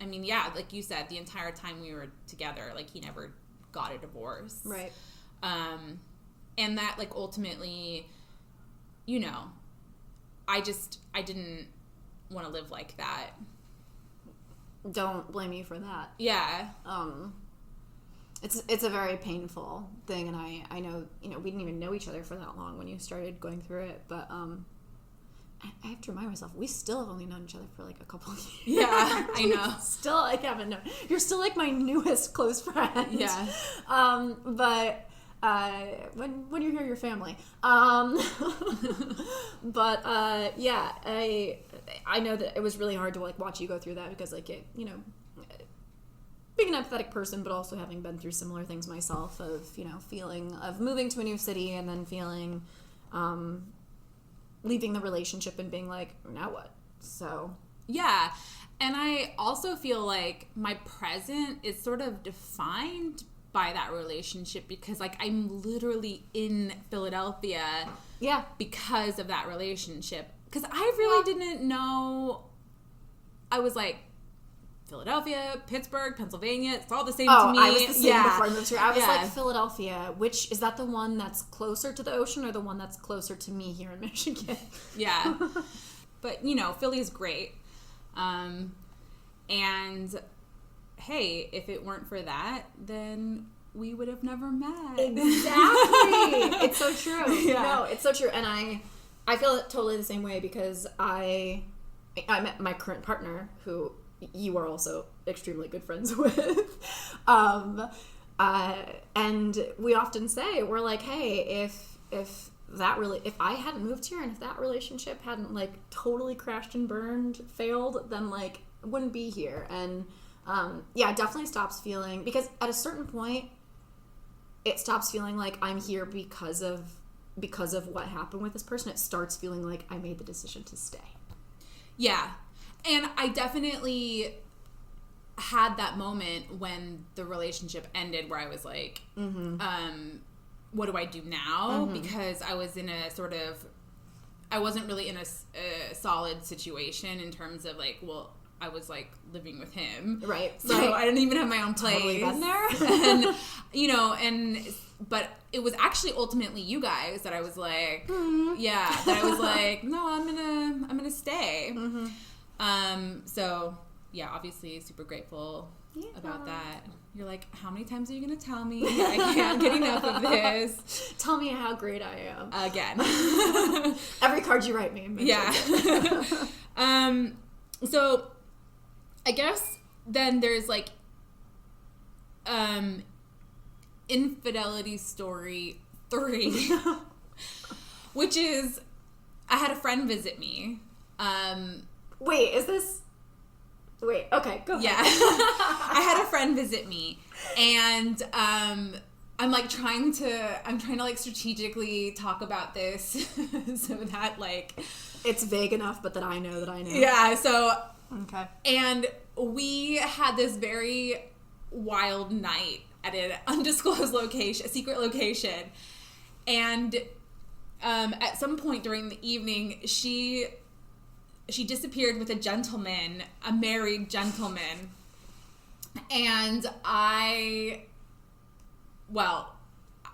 I mean, yeah, like you said, the entire time we were together, like, he never got a divorce. Right. And that, like, ultimately, I didn't want to live like that. Don't blame you for that. Yeah. It's a very painful thing, and I know, we didn't even know each other for that long when you started going through it, but I have to remind myself, we still have only known each other for, like, a couple of years. Yeah, I know. Still, I haven't known. You're still, like, my newest close friend. Yeah. But when you're here, your family. But yeah, I know that it was really hard to, like, watch you go through that because, like, it, being an empathetic person, but also having been through similar things myself of, feeling of moving to a new city and then feeling, leaving the relationship and being like, now what? So. Yeah. And I also feel like my present is sort of defined by that relationship because, like, I'm literally in Philadelphia because of that relationship. Because I really didn't know. I was like, Philadelphia, Pittsburgh, Pennsylvania, it's all the same to me. I was the same before I moved here. I was like, Philadelphia, which is that the one that's closer to the ocean or the one that's closer to me here in Michigan? Yeah. But, Philly is great. And hey, if it weren't for that, then we would have never met. Exactly. It's so true. Yeah. No, it's so true. And I feel totally the same way because I met my current partner, who you are also extremely good friends with. And we often say, we're like, hey, if I hadn't moved here and if that relationship hadn't, like, totally crashed and burned, failed, then, like, I wouldn't be here. And it definitely stops feeling, because at a certain point it stops feeling like I'm here because of what happened with this person. It starts feeling like I made the decision to stay. Yeah. And I definitely had that moment when the relationship ended where I was like, what do I do now? Because I was in a sort of, I wasn't really in a solid situation in terms of, like, well, I was, like, living with him. Right. So I didn't even have my own place. Totally been there. And, but it was actually ultimately you guys that I was like, that I was like, no, I'm gonna stay. So yeah, obviously super grateful about that. You're like, how many times are you gonna tell me? I can't get enough of this. Tell me how great I am. Again. Every card you write me. Yeah. So I guess then there's, like, Infidelity story 3, which is I had a friend visit me. Wait, okay, go ahead. Yeah. I had a friend visit me, and I'm trying to like strategically talk about this so that, like, it's vague enough, but that I know that I know. Yeah, so okay. And we had this very wild night at an undisclosed location, a secret location, and at some point during the evening, she disappeared with a gentleman, a married gentleman, and I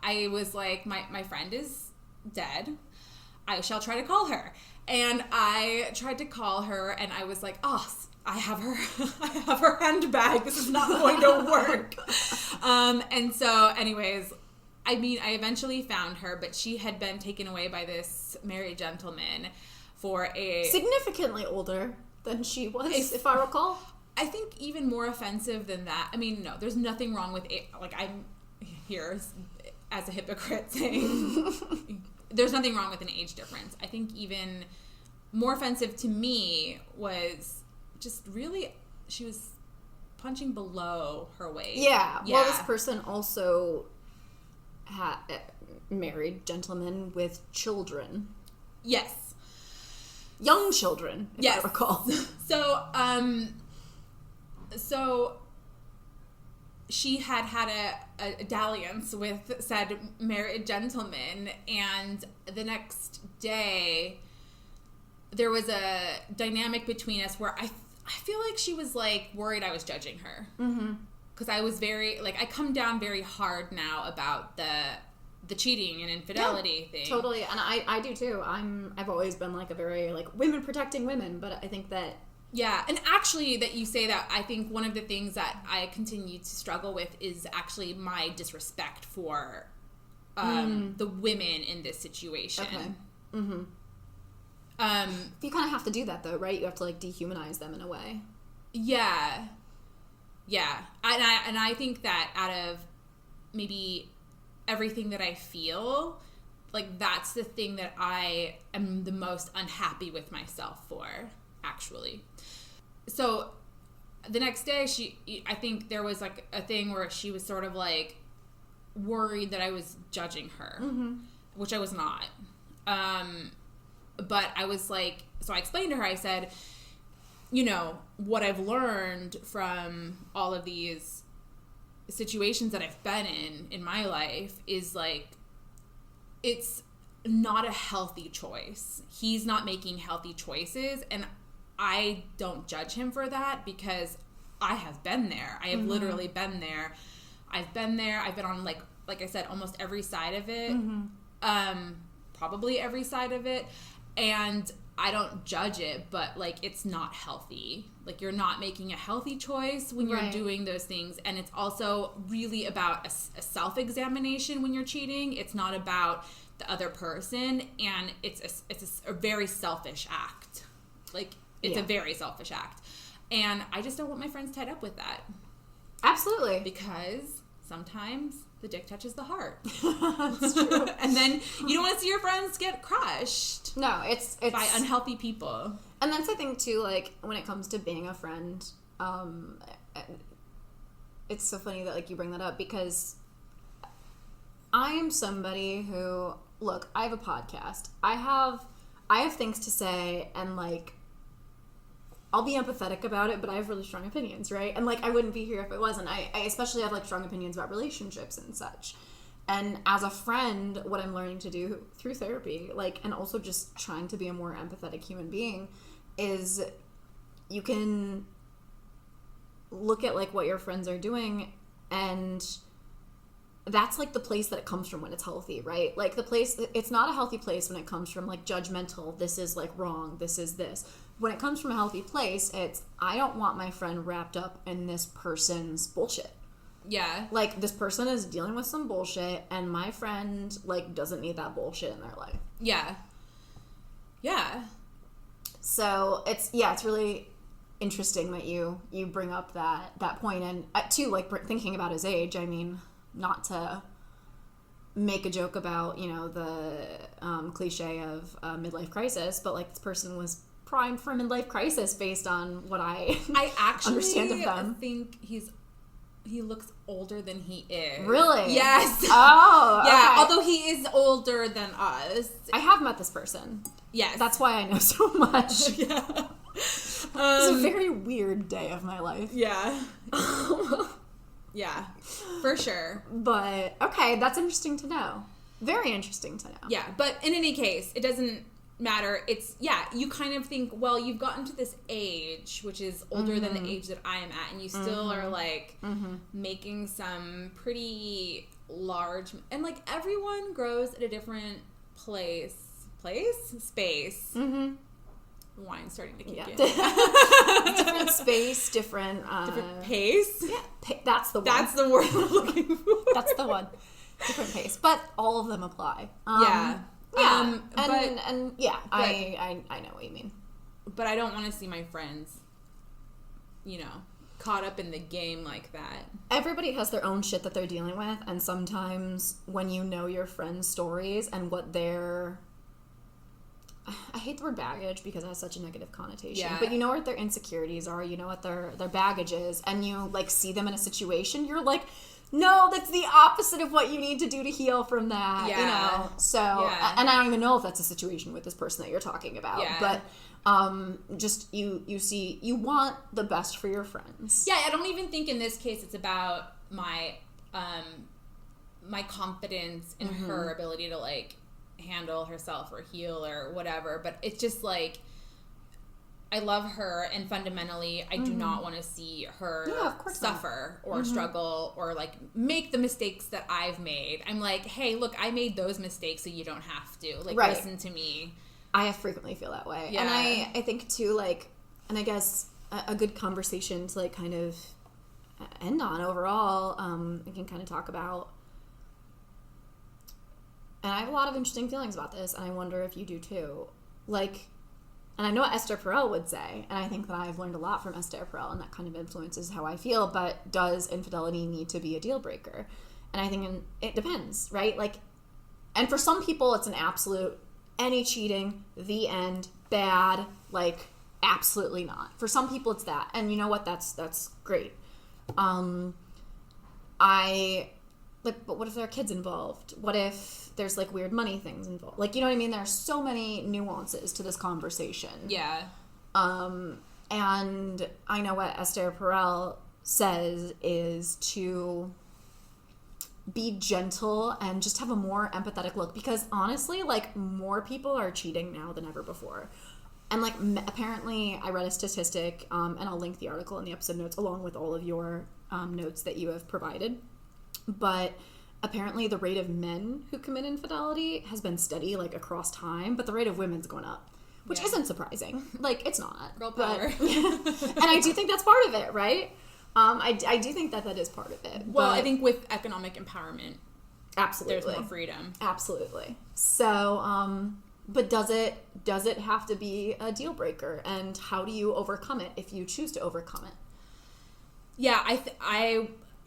I was like, my friend is dead. I shall try to call her. And I tried to call her, and I was like, oh, I have her handbag. This is not going to work. And so, anyways, I mean, I eventually found her, but she had been taken away by this married gentleman for a... Significantly older than she was, if I recall. I think even more offensive than that. I mean, no, there's nothing wrong with it. Like, I'm here as a hypocrite saying there's nothing wrong with an age difference. I think even more offensive to me was just really, she was punching below her weight. Yeah. Well, this person also had married gentleman with children. Yes. Young children, if I recall. So she had a dalliance with said married gentleman, and the next day there was a dynamic between us where I feel like she was like worried I was judging her. Mm-hmm. Because I was very, like, I come down very hard now about the cheating and infidelity thing. Totally, and I do too. I've always been like a very like women protecting women, but I think that and actually that you say that, I think one of the things that I continue to struggle with is actually my disrespect for the women in this situation. Okay. Mm-hmm. You kind of have to do that though, right? You have to like dehumanize them in a way. Yeah. Yeah. And I think that out of maybe everything that I feel, like that's the thing that I am the most unhappy with myself for, actually. So the next day, I think there was like a thing where she was sort of like worried that I was judging her, which I was not. But I was like, so I explained to her, I said, you know, what I've learned from all of these situations that I've been in my life is like, it's not a healthy choice. He's not making healthy choices, and I don't judge him for that because I have been there. I have literally been there. I've been there. I've been on like I said, almost every side of it. Probably every side of it. And I don't judge it, but like it's not healthy. Like you're not making a healthy choice when you're doing those things. And it's also really about a self-examination when you're cheating. It's not about the other person, and it's a very selfish act. Like it's a very selfish act. And I just don't want my friends tied up with that. Absolutely. Because sometimes the dick touches the heart. That's true. And then you don't want to see your friends get crushed. No, it's by unhealthy people. And that's the thing too, like when it comes to being a friend, it's so funny that like you bring that up, because I am somebody who, look, I have a podcast. I have things to say, and like I'll be empathetic about it, but I have really strong opinions, right? And like I wouldn't be here if it wasn't. I especially have like strong opinions about relationships and such. And as a friend, what I'm learning to do through therapy, like, and also just trying to be a more empathetic human being, is you can look at like what your friends are doing, and that's like the place that it comes from when it's healthy, right? Like the place, it's not a healthy place when it comes from like judgmental, this is like wrong, this is this. When it comes from a healthy place, it's, I don't want my friend wrapped up in this person's bullshit. Yeah. Like, this person is dealing with some bullshit, and my friend, like, doesn't need that bullshit in their life. Yeah. Yeah. So, it's really interesting that you bring up that point. And, too, like, thinking about his age, I mean, not to make a joke about, you know, the cliche of midlife crisis, but, like, this person was primed for a midlife crisis based on what I actually understand of them. Think he looks older than he is. Really? Yes. Oh, yeah. okay. Although he is older than us. I have met this person. Yes. That's why I know so much. Yeah. It's a very weird day of my life. Yeah. Yeah. For sure. But okay, that's interesting to know. Very interesting to know. Yeah, but in any case, it doesn't matter, it's, you kind of think, well, you've gotten to this age, which is older than the age that I am at, and you still are, like, making some pretty large, and, like, everyone grows at a different space. Wine's starting to kick in. Different space, different pace. Yeah, that's the one. That's the word I'm looking for. That's the one. Different pace, but all of them apply. Yeah. I know what you mean. But I don't want to see my friends, you know, caught up in the game like that. Everybody has their own shit that they're dealing with, and sometimes when you know your friends' stories and what their... I hate the word baggage because it has such a negative connotation. Yeah. But you know what their insecurities are, you know what their baggage is, and you, like, see them in a situation, you're like, no, that's the opposite of what you need to do to heal from that. Yeah. You know? So, and I don't even know if that's a situation with this person that you're talking about. Yeah. But just you want the best for your friends. Yeah, I don't even think in this case it's about my my confidence in her ability to, like, handle herself or heal or whatever, but it's just like, I love her, and fundamentally I do not want to see her suffer or struggle or, like, make the mistakes that I've made. I'm like, hey, look, I made those mistakes, so you don't have to, like, listen to me. I frequently feel that way. Yeah. And I think too, like, and I guess a good conversation to, like, kind of end on overall, we can kind of talk about, and I have a lot of interesting feelings about this, and I wonder if you do too. Like, and I know what Esther Perel would say, and I think that I've learned a lot from Esther Perel, and that kind of influences how I feel, but does infidelity need to be a deal breaker? And I think it depends, right? Like, and for some people, it's an absolute, any cheating, the end, bad, like, absolutely not. For some people, it's that. And you know what? That's great. But what if there are kids involved? What if there's, like, weird money things involved? Like, you know what I mean? There's so many nuances to this conversation. Yeah. And I know what Esther Perel says is to be gentle and just have a more empathetic look, because honestly, like, more people are cheating now than ever before. And, like, apparently I read a statistic, and I'll link the article in the episode notes along with all of your notes that you have provided. But apparently the rate of men who commit infidelity has been steady, like, across time, but the rate of women's going up, which isn't surprising. Like, it's not. Girl power. And I do think that's part of it, right? I do think that is part of it. Well, I think with economic empowerment, absolutely, there's more freedom. Absolutely. So, but does it have to be a deal breaker? And how do you overcome it if you choose to overcome it? Yeah,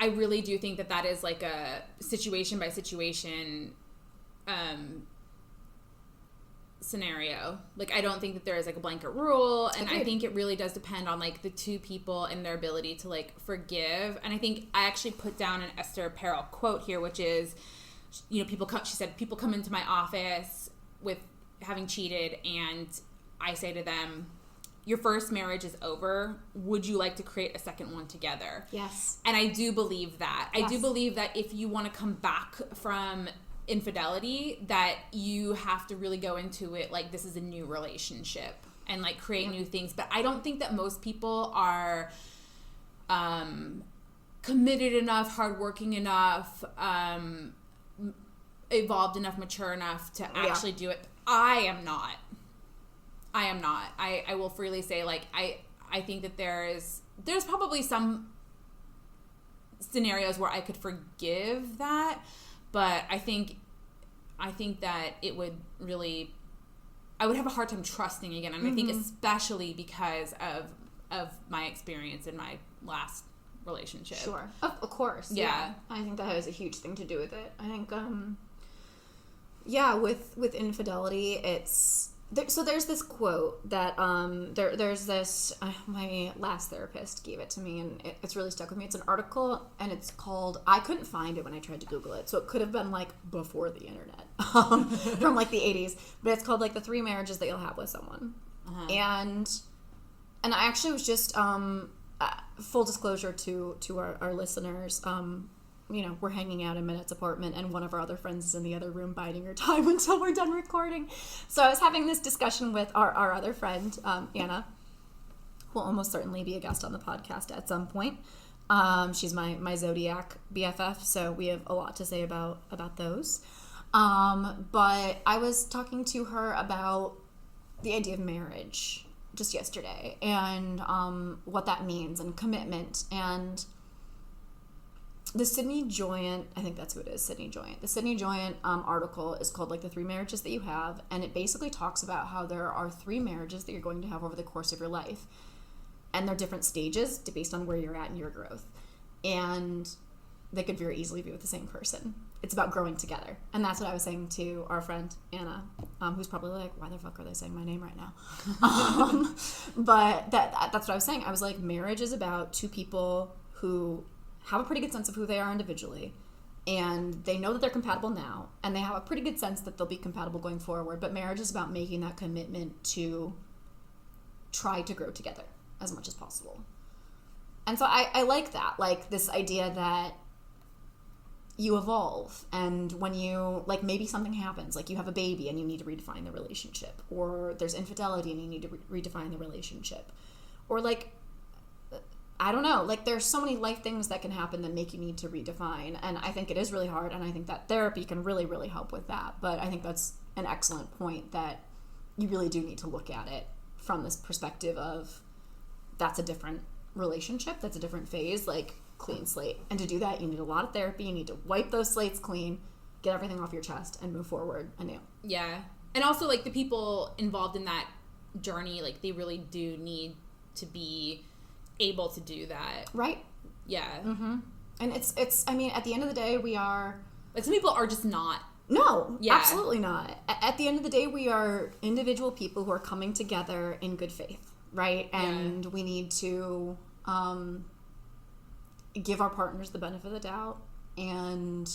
I really do think that is, like, a situation by situation scenario. Like, I don't think that there is, like, a blanket rule, and I think it really does depend on, like, the two people and their ability to, like, forgive. And I think I actually put down an Esther Perel quote here, which is, you know, she said, people come into my office with having cheated, and I say to them, your first marriage is over. Would you like to create a second one together? Yes. And I do believe that. Yes. I do believe that if you want to come back from infidelity, that you have to really go into it like this is a new relationship and, like, create new things. But I don't think that most people are committed enough, hardworking enough, evolved enough, mature enough to actually do it. I am not. I will freely say, like, I think that there's probably some scenarios where I could forgive that, but I think that it would really, I would have a hard time trusting again, and I think especially because of my experience in my last relationship. Sure, of course. Yeah, I think that has a huge thing to do with it. I think, with infidelity, it's. So there's this quote that there's this my last therapist gave it to me, and it's really stuck with me. It's an article, and it's called, I couldn't find it when I tried to Google it, so it could have been, like, before the internet, from, like, the 80s, but it's called, like, the 3 marriages that you'll have with someone. And I actually was just full disclosure to our listeners, we're hanging out in Manette's apartment and one of our other friends is in the other room biding her time until we're done recording. So I was having this discussion with our other friend, Anna, who will almost certainly be a guest on the podcast at some point. She's my Zodiac BFF, so we have a lot to say about those. But I was talking to her about the idea of marriage just yesterday and what that means and commitment. And the Sydney Joyant, I think that's who it is, Sydney Joyant. The Sydney Joyant article is called like the 3 marriages that you have, and it basically talks about how there are 3 marriages that you're going to have over the course of your life. And they're different stages based on where you're at in your growth. And they could very easily be with the same person. It's about growing together. And that's what I was saying to our friend, Anna, who's probably like, why the fuck are they saying my name right now? But that's what I was saying. I was like, marriage is about 2 people who have a pretty good sense of who they are individually. And they know that they're compatible now. And they have a pretty good sense that they'll be compatible going forward. But marriage is about making that commitment to try to grow together as much as possible. And so I like that, like this idea that you evolve, and when you, like, maybe something happens, like you have a baby and you need to redefine the relationship, or there's infidelity and you need to redefine the relationship, or like, I don't know, like there's so many life things that can happen that make you need to redefine. And I think it is really hard, and I think that therapy can really, really help with that. But I think that's an excellent point, that you really do need to look at it from this perspective of, that's a different relationship, that's a different phase, like clean slate. And to do that, you need a lot of therapy. You need to wipe those slates clean, get everything off your chest, and move forward anew. Yeah. And also, like, the people involved in that journey, like, they really do need to be able to do that. Right. Yeah. Mm-hmm. And it's I mean, at the end of the day, we are, like, some people are just not. No, yeah. Absolutely not. At the end of the day, we are individual people who are coming together in good faith. Right? And we need to give our partners the benefit of the doubt and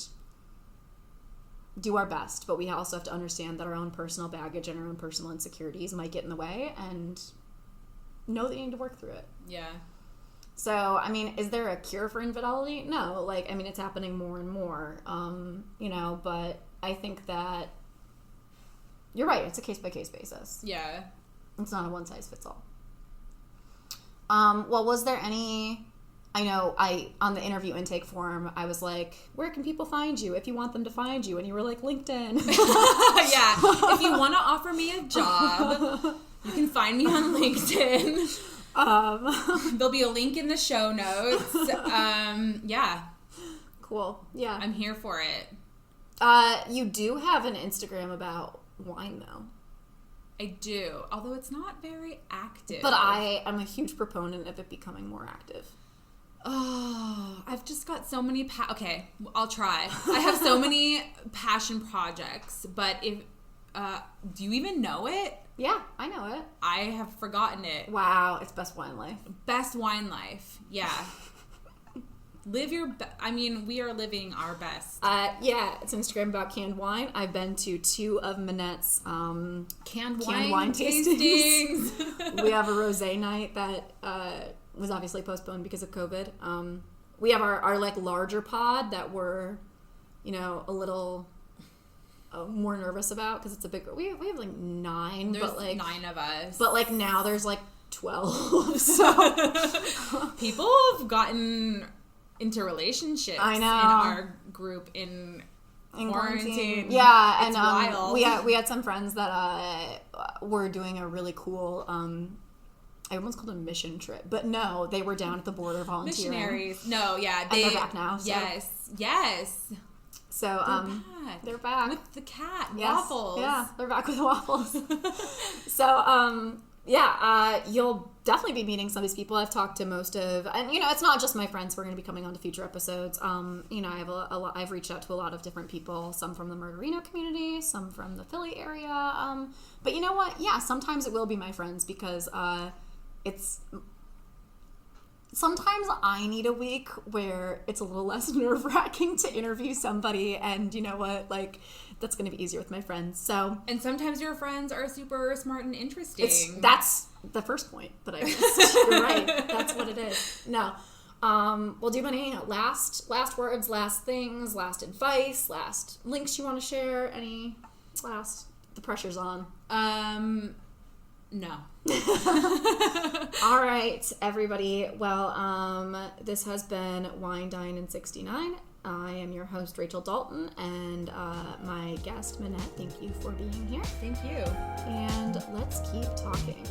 do our best. But we also have to understand that our own personal baggage and our own personal insecurities might get in the way, and know that you need to work through it. Yeah. So, I mean, is there a cure for infidelity? No. Like, I mean, it's happening more and more, but I think that you're right. It's a case-by-case basis. Yeah. It's not a one-size-fits-all. Well, was there any, I know on the interview intake form, I was like, where can people find you if you want them to find you? And you were like, LinkedIn. Yeah. If you want to offer me a job, you can find me on LinkedIn. There'll be a link in the show notes. Yeah. Cool. Yeah. I'm here for it. You do have an Instagram about wine, though. I do, although it's not very active. But I am a huge proponent of it becoming more active. Oh, I've just got so many okay, I'll try. I have so many passion projects, but if do you even know it? Yeah, I know it. I have forgotten it. Wow, it's Best Wine Life. Best Wine Life. Yeah. Live your I mean, we are living our best. Yeah, it's an Instagram about canned wine. I've been to 2 of Manette's canned wine tastings. We have a rosé night that was obviously postponed because of COVID. We have our like larger pod that we're, a little more nervous about because it's a big. We have like 9. There's but like 9 of us. But like now there's like 12. So People have gotten into relationships I know. in our group in quarantine. Yeah, It's and wild. we had some friends that were doing a really cool I almost called it a mission trip, but no, they were down at the border volunteering. Missionaries. No, yeah. And they're back now. So. Yes. So they're back. With the cat. Yes. Waffles. Yeah, they're back with waffles. So, you'll definitely be meeting some of these people. I've talked to most of, and it's not just my friends who are going to be coming on to future episodes. I have I've reached out to a lot of different people, some from the Murderino community, some from the Philly area. But you know what? Yeah, sometimes it will be my friends because sometimes I need a week where it's a little less nerve-wracking to interview somebody, and you know what? Like, that's going to be easier with my friends. So, And sometimes your friends are super smart and interesting. that's the first point that I missed. You're right. That's what it is. No. Well, do you have any last words, last things, last advice, last links you want to share? Any last? The pressure's on. No. All right, everybody. Well, this has been Wine, Dine, and 69. I am your host, Rachel Dalton, and my guest, Manette. Thank you for being here. Thank you. And let's keep talking.